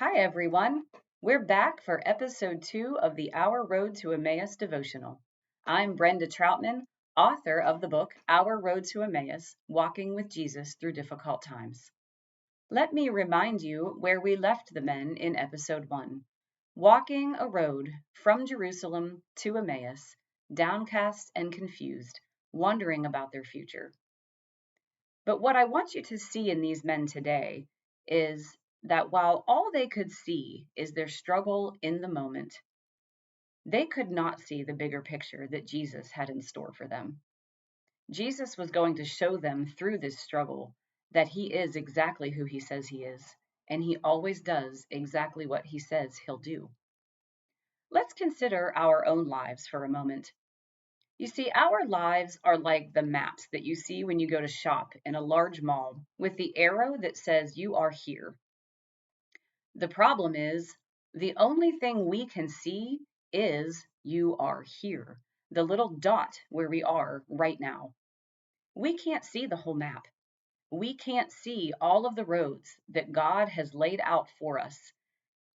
Hi, everyone. We're back for episode 2 of the Our Road to Emmaus devotional. I'm Brenda Troutman, author of the book Our Road to Emmaus Walking with Jesus Through Difficult Times. Let me remind you where we left the men in episode 1, walking a road from Jerusalem to Emmaus, downcast and confused, wondering about their future. But what I want you to see in these men today is that while all they could see is their struggle in the moment, they could not see the bigger picture that Jesus had in store for them. Jesus was going to show them through this struggle that he is exactly who he says he is, and he always does exactly what he says he'll do. Let's consider our own lives for a moment. You see, our lives are like the maps that you see when you go to shop in a large mall with the arrow that says you are here. The problem is the only thing we can see is you are here, the little dot where we are right now. We can't see the whole map. We can't see all of the roads that God has laid out for us.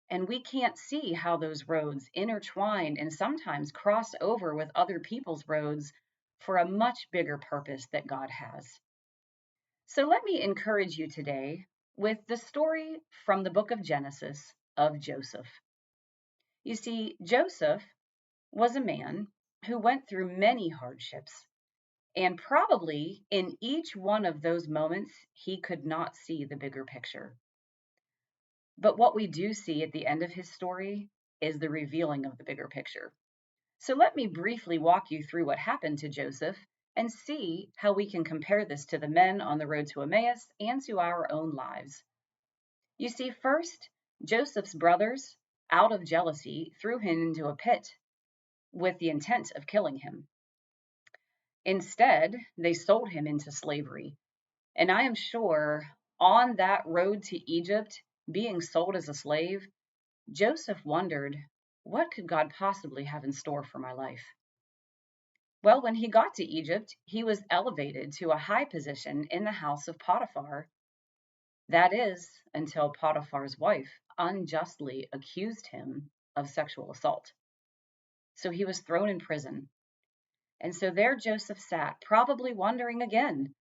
And we can't see how those roads intertwine and sometimes cross over with other people's roads for a much bigger purpose that God has. So let me encourage you today with the story from the book of Genesis of Joseph. You see, Joseph was a man who went through many hardships, and probably in each one of those moments, he could not see the bigger picture. But what we do see at the end of his story is the revealing of the bigger picture. So let me briefly walk you through what happened to Joseph and see how we can compare this to the men on the road to Emmaus and to our own lives. You see, first, Joseph's brothers, out of jealousy, threw him into a pit with the intent of killing him. Instead, they sold him into slavery. And I am sure on that road to Egypt, being sold as a slave, Joseph wondered, what could God possibly have in store for my life? Well, when he got to Egypt, he was elevated to a high position in the house of Potiphar. That is, until Potiphar's wife unjustly accused him of sexual assault. So he was thrown in prison. And so there Joseph sat, probably wondering again,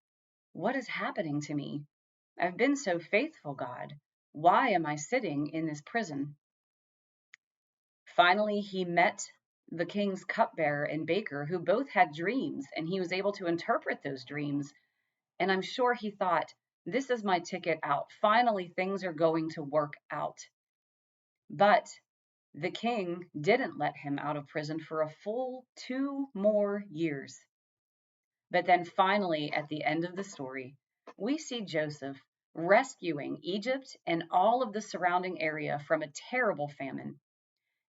what is happening to me? I've been so faithful, God. Why am I sitting in this prison? Finally, he met the king's cupbearer and baker, who both had dreams, and he was able to interpret those dreams. And I'm sure he thought, this is my ticket out. Finally, things are going to work out. But the king didn't let him out of prison for a full 2 more years. But then finally, at the end of the story, we see Joseph rescuing Egypt and all of the surrounding area from a terrible famine.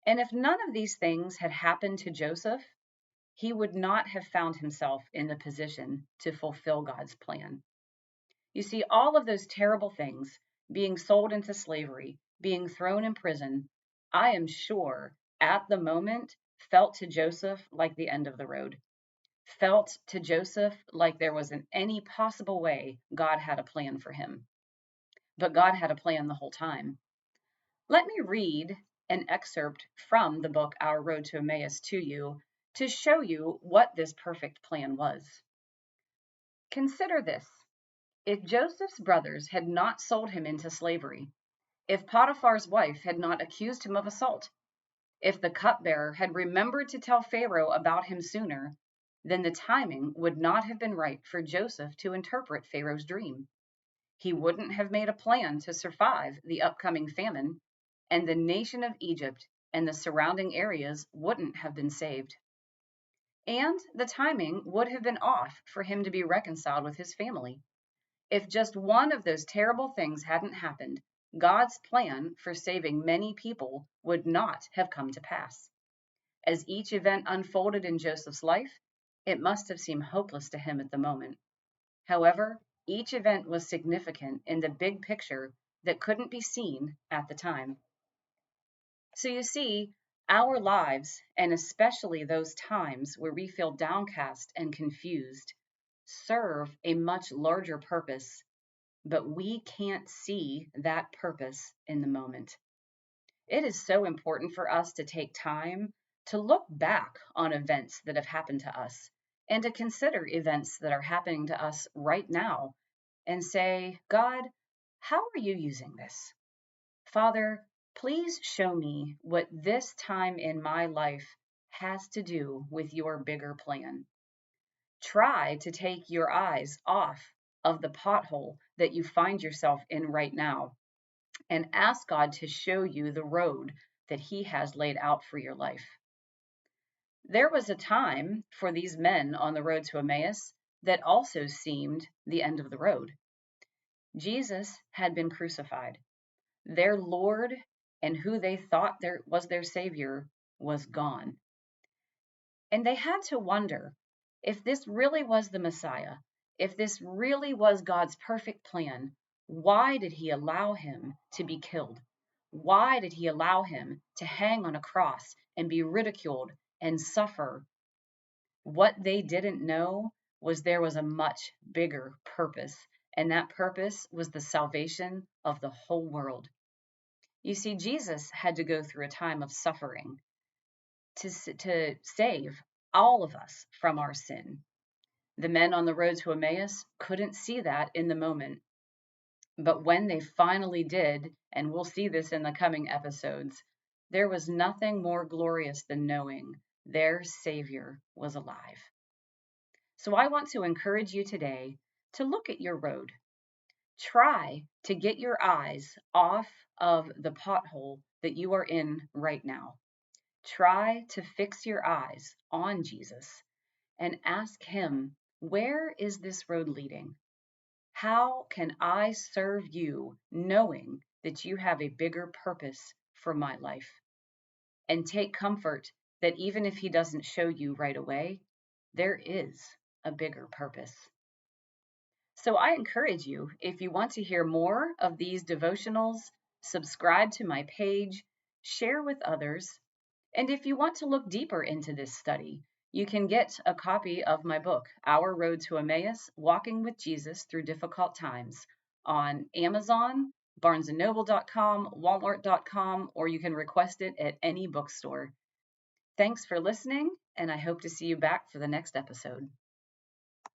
And if none of these things had happened to Joseph, he would not have found himself in the position to fulfill God's plan. You see, all of those terrible things, being sold into slavery, being thrown in prison, I am sure at the moment felt to Joseph like the end of the road. Felt to Joseph like there wasn't any possible way God had a plan for him. But God had a plan the whole time. Let me read an excerpt from the book Our Road to Emmaus to you to show you what this perfect plan was. Consider this. If Joseph's brothers had not sold him into slavery, if Potiphar's wife had not accused him of assault, if the cupbearer had remembered to tell Pharaoh about him sooner, then the timing would not have been right for Joseph to interpret Pharaoh's dream. He wouldn't have made a plan to survive the upcoming famine, and the nation of Egypt and the surrounding areas wouldn't have been saved. And the timing would have been off for him to be reconciled with his family. If just one of those terrible things hadn't happened, God's plan for saving many people would not have come to pass. As each event unfolded in Joseph's life, it must have seemed hopeless to him at the moment. However, each event was significant in the big picture that couldn't be seen at the time. So you see, our lives, and especially those times where we feel downcast and confused, serve a much larger purpose, but we can't see that purpose in the moment. It is so important for us to take time to look back on events that have happened to us and to consider events that are happening to us right now and say, God, how are you using this? Father, please show me what this time in my life has to do with your bigger plan. Try to take your eyes off of the pothole that you find yourself in right now and ask God to show you the road that He has laid out for your life. There was a time for these men on the road to Emmaus that also seemed the end of the road. Jesus had been crucified. Their Lord and who they thought was their Savior was gone. And they had to wonder if this really was the Messiah, if this really was God's perfect plan, why did He allow him to be killed? Why did He allow him to hang on a cross and be ridiculed and suffer? What they didn't know was there was a much bigger purpose, and that purpose was the salvation of the whole world. You see, Jesus had to go through a time of suffering to save all of us from our sin. The men on the road to Emmaus couldn't see that in the moment. But when they finally did, and we'll see this in the coming episodes, there was nothing more glorious than knowing their Savior was alive. So I want to encourage you today to look at your road. Try to get your eyes off of the pothole that you are in right now. Try to fix your eyes on Jesus and ask Him, where is this road leading? How can I serve you knowing that you have a bigger purpose for my life? And take comfort that even if He doesn't show you right away, there is a bigger purpose. So I encourage you, if you want to hear more of these devotionals, subscribe to my page, share with others, and if you want to look deeper into this study, you can get a copy of my book, Our Road to Emmaus, Walking with Jesus Through Difficult Times, on Amazon, barnesandnoble.com, walmart.com, or you can request it at any bookstore. Thanks for listening, and I hope to see you back for the next episode.